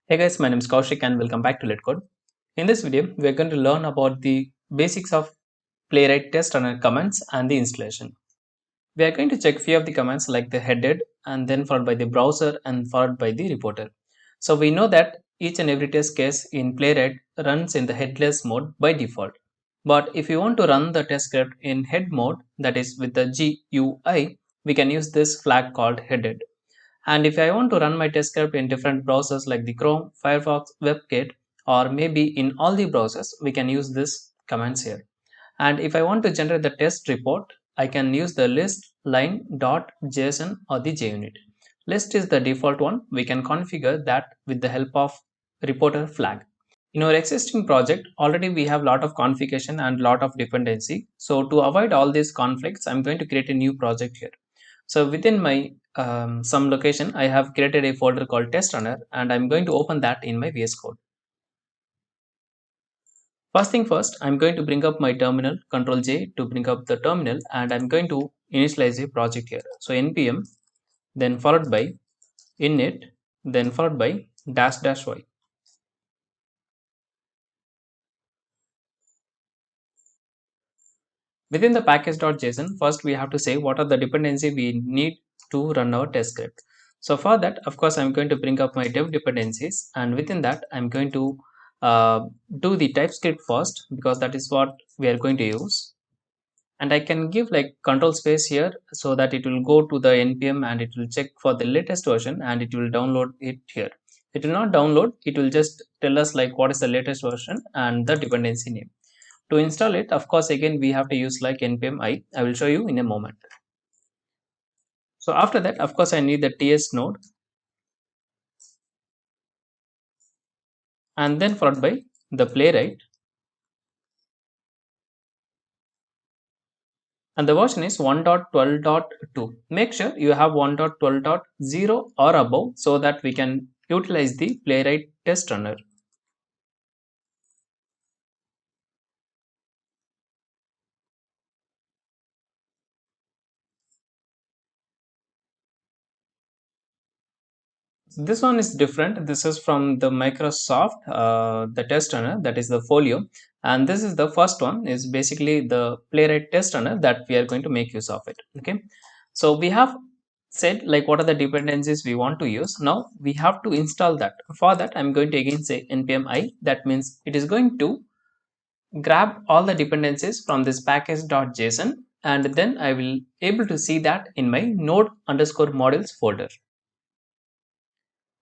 Hey guys, my name is Kaushik and welcome back to LetCode. In this video, we are going to learn about the basics of Playwright test runner commands and the installation. We are going to check few of the commands like the headed and then followed by the browser and followed by the reporter. So we know that each and every test case in Playwright runs in the headless mode by default. But if you want to run the test script in head mode, that is with the GUI, we can use this flag called headed. And if I want to run my test script in different browsers like the Chrome, Firefox, WebKit, or maybe in all the browsers, we can use this commands here. And if I want to generate the test report, I can use the list line.json or the JUnit. List is the default one. We can configure that with the help of reporter flag. In our existing project, already we have a lot of configuration and lot of dependency. So to avoid all these conflicts, I'm going to create a new project here. So within my some location, I have created a folder called test runner and I'm going to open that in my VS Code. First thing first, I'm going to bring up my terminal, Control J to bring up the terminal, and I'm going to initialize a project here. So npm, then followed by init, then followed by --y. Within the package.json, first we have to say what are the dependency we need to run our test script. So for that, of course, I'm going to bring up my dev dependencies, and within that, I'm going to do the TypeScript first because that is what we are going to use. And I can give like control space here so that it will go to the npm and it will check for the latest version and it will download it here. It will not download, it will just tell us like what is the latest version and the dependency name. To install it, of course, again we have to use like npm I will show you in a moment. So after that, of course, I need the ts node and then followed by the playwright, and the version is 1.12.2. Make sure you have 1.12.0 or above so that we can utilize the playwright test runner. This one is different. This is from the Microsoft, the test runner, that is the folio, and this is the first one is basically the playwright test runner that we are going to make use of it. Okay, so we have said like what are the dependencies we want to use. Now we have to install that. For that, I'm going to again say npm I. That means it is going to grab all the dependencies from this package.json, and then I will able to see that in my node underscore modules folder.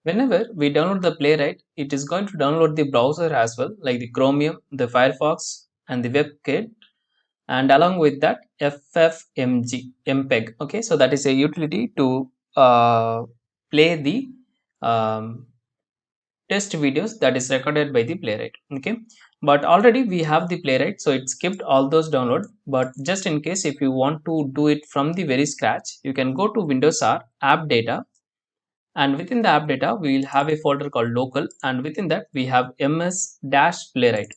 Whenever we download the playwright, it is going to download the browser as well, like the Chromium, the Firefox, and the WebKit, and along with that ffmpeg. Okay, so that is a utility to play the um, test videos that is recorded by the playwright. Okay, but already we have the playwright, so it skipped all those download. But just in case if you want to do it from the very scratch, you can go to Windows R app data, and within the app data we will have a folder called local, and within that we have ms-playwright.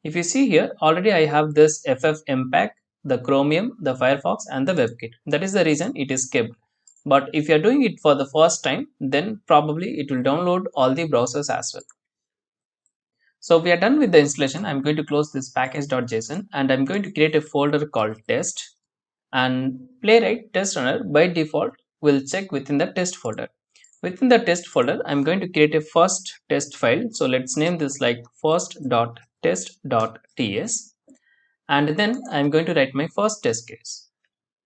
If you see here, already I have this ffmpeg, the Chromium, the Firefox, and the WebKit. That is the reason it is kept. But if you are doing it for the first time, then probably it will download all the browsers as well. So we are done with the installation. I'm going to close this package.json and I'm going to create a folder called test, and playwright test runner by default will check within the test folder. Within the test folder, I'm going to create a first test file. So let's name this like first.test.ts, and then I'm going to write my first test case.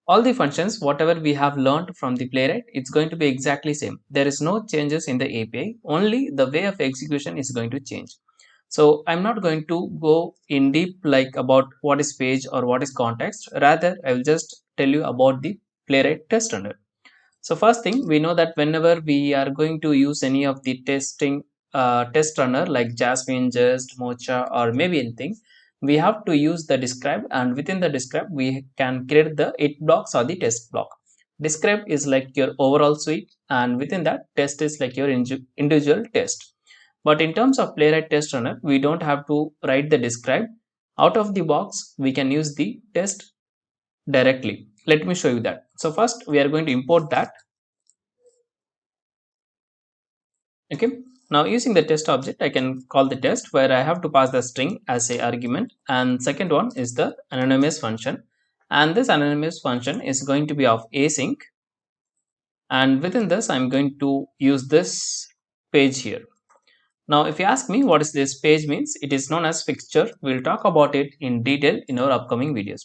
All the functions, whatever we have learned from the playwright, it's going to be exactly same. There is no changes in the API, only the way of execution is going to change. So I'm not going to go in deep like about what is page or what is context. Rather, I will just tell you about the playwright test runner. So first thing, we know that whenever we are going to use any of the test runner like Jasmine, Jest, Mocha, or maybe anything, we have to use the describe, and within the describe we can create the it blocks or the test block. Describe is like your overall suite, and within that test is like your individual test. But in terms of playwright test runner, we don't have to write the describe. Out of the box, we can use the test directly. Let me show you that. So first we are going to import that. Okay, Now using the test object, I can call the test where I have to pass the string as a argument, and second one is the anonymous function, and this anonymous function is going to be of async, and within this I'm going to use this page here. Now if you ask me what is this page means, it is known as fixture. We'll talk about it in detail in our upcoming videos.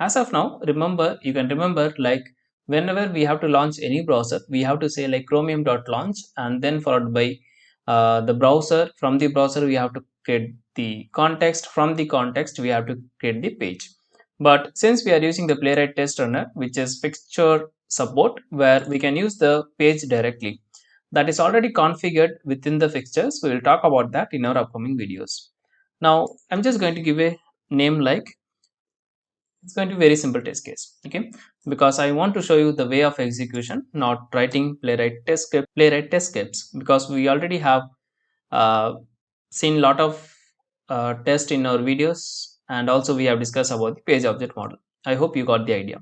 As of now, remember, you can remember like whenever we have to launch any browser, we have to say like chromium.launch and then followed by the browser. From the browser we have to create the context, from the context we have to create the page. But since we are using the playwright test runner, which is fixture support, where we can use the page directly, that is already configured within the fixtures. We will talk about that in our upcoming videos. Now I'm just going to give a name like, it's going to be very simple test case, okay, because I want to show you the way of execution, not writing playwright test scripts, because we already have uh, seen a lot of tests in our videos, and also we have discussed about the page object model. I hope you got the idea.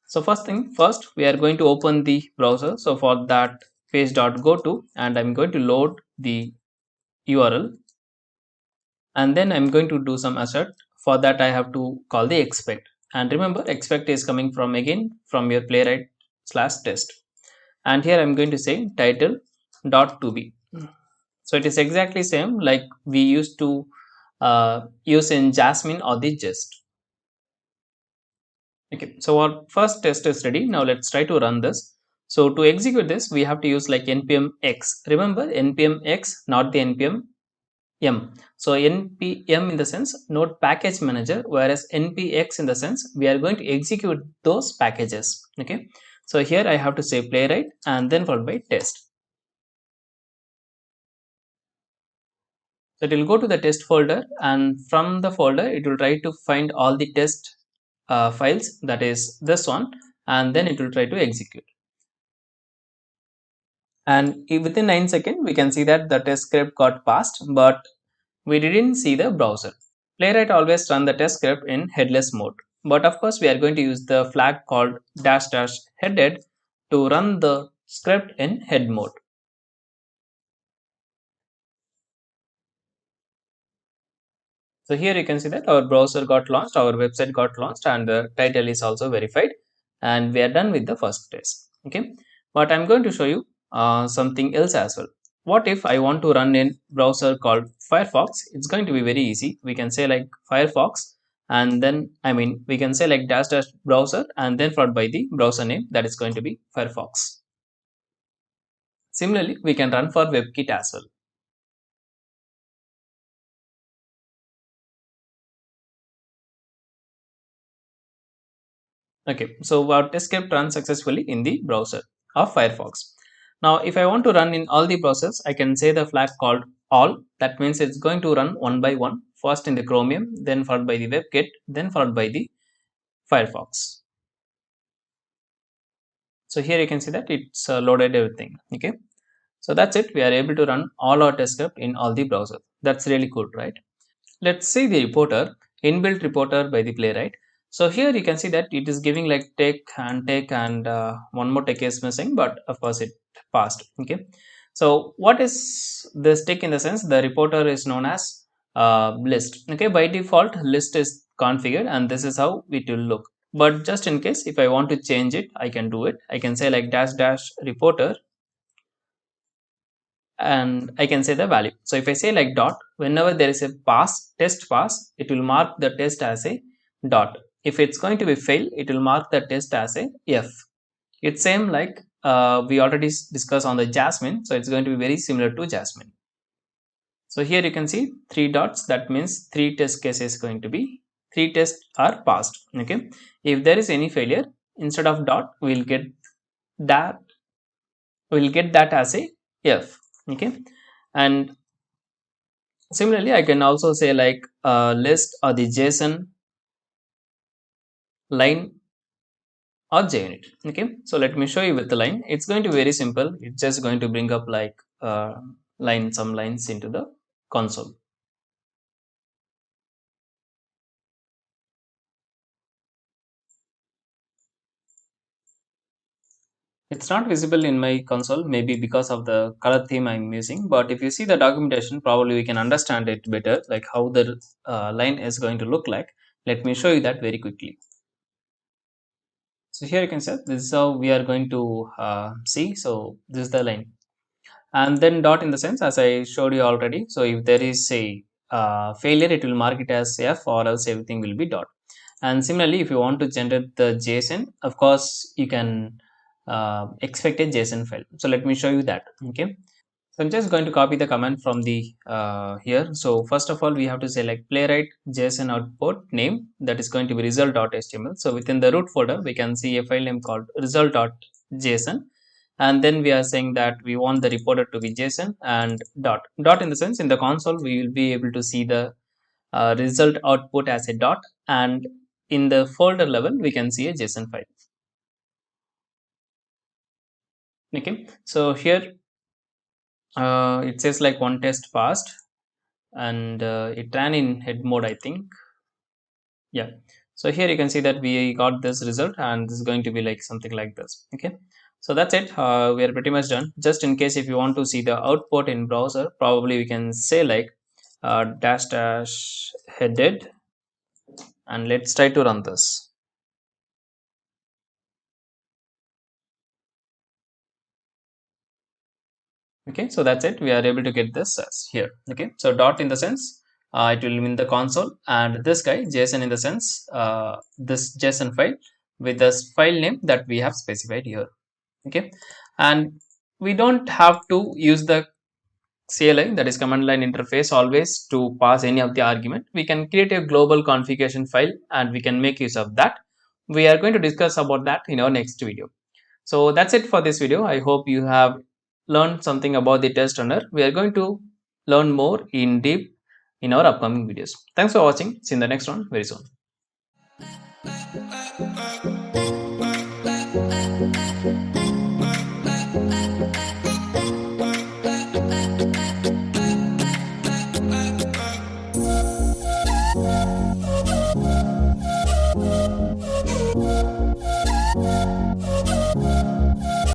So first thing first, we are going to open the browser. So for that, page.goto, and I'm going to load the URL, and then I'm going to do some assert. For that I have to call the expect, and remember expect is coming from again from your playwright slash test, and here I'm going to say title dot to be. So it is exactly same like we used to use in Jasmine or the Jest. Okay, so our first test is ready. Now let's try to run this. So to execute this, we have to use like npm x. Remember npm x, not the npm m. So npm in the sense node package manager, whereas npx in the sense we are going to execute those packages. Okay, so here I have to say playwright and then followed by test. So it will go to the test folder, and from the folder it will try to find all the test files, that is this one, and then it will try to execute. And within 9 seconds we can see that the test script got passed, but we didn't see the browser. Playwright always run the test script in headless mode, but of course we are going to use the flag called dash dash headed to run the script in head mode. So here you can see that our browser got launched, our website got launched, and the title is also verified, and we are done with the first test. Okay, but I'm going to show you something else as well. What if I want to run in browser called Firefox? It's going to be very easy. We can say like Firefox, and then we can say like dash dash browser and then followed by the browser name, that is going to be Firefox. Similarly, we can run for WebKit as well. Okay, so our test script runs successfully in the browser of Firefox. Now, if I want to run in all the browsers, I can say the flag called all. That means it's going to run one by one, first in the Chromium, then followed by the WebKit, then followed by the Firefox. So here you can see that it's loaded everything. Okay, so that's it. We are able to run all our test script in all the browsers. That's really cool, right? Let's see the reporter, inbuilt reporter by the playwright. So here you can see that it is giving like take and one more take is missing, but of course it passed. Okay, so what is this tick in the sense the reporter is known as list. Okay, by default list is configured and this is how it will look, but just in case if I want to change it, I can do it. I can say like dash dash reporter, and I can say the value. So if I say like dot, whenever there is a pass, test pass, it will mark the test as a dot. If it's going to be fail, it will mark the test as a F. It's same like we already discussed on the Jasmine, so it's going to be very similar to Jasmine. So here you can see 3 dots, that means 3 test cases going to be, 3 tests are passed. Okay, if there is any failure, instead of dot that we'll get that as a F. Okay, and similarly, I can also say like list or the JSON line or JUnit. Okay, so let me show you with the line. It's going to be very simple. It's just going to bring up like some lines into the console. It's not visible in my console, maybe because of the color theme I'm using, but if you see the documentation, probably we can understand it better, like how the line is going to look like. Let me show you that very quickly. So here you can see this is how we are going to see. So this is the line, and then dot in the sense as I showed you already. So if there is a failure, it will mark it as F, or else everything will be dot. And similarly, if you want to generate the JSON, of course you can expect a JSON file. So let me show you that. Okay, so I'm just going to copy the command from the here. So first of all, we have to select playwright JSON output name, that is going to be result.html. So within the root folder, we can see a file name called result.json, and then we are saying that we want the reporter to be JSON and dot in the sense in the console we will be able to see the result output as a dot, and in the folder level we can see a JSON file. Okay, so here it says like one test passed, and it ran in head mode, I think. Yeah, so here you can see that we got this result, and this is going to be like something like this. Okay, so that's it. We are pretty much done. Just in case if you want to see the output in browser, probably we can say like dash dash headed, and let's try to run this. Okay, so that's it. We are able to get this as here. Okay, so dot in the sense it will mean the console, and this guy JSON in the sense this JSON file with this file name that we have specified here. Okay, and we don't have to use the CLI, that is command line interface, always to pass any of the argument. We can create a global configuration file and we can make use of that. We are going to discuss about that in our next video. So that's it for this video. I hope you have learned something about the test runner. We are going to learn more in deep in our upcoming videos. Thanks for watching. See you in the next one very soon.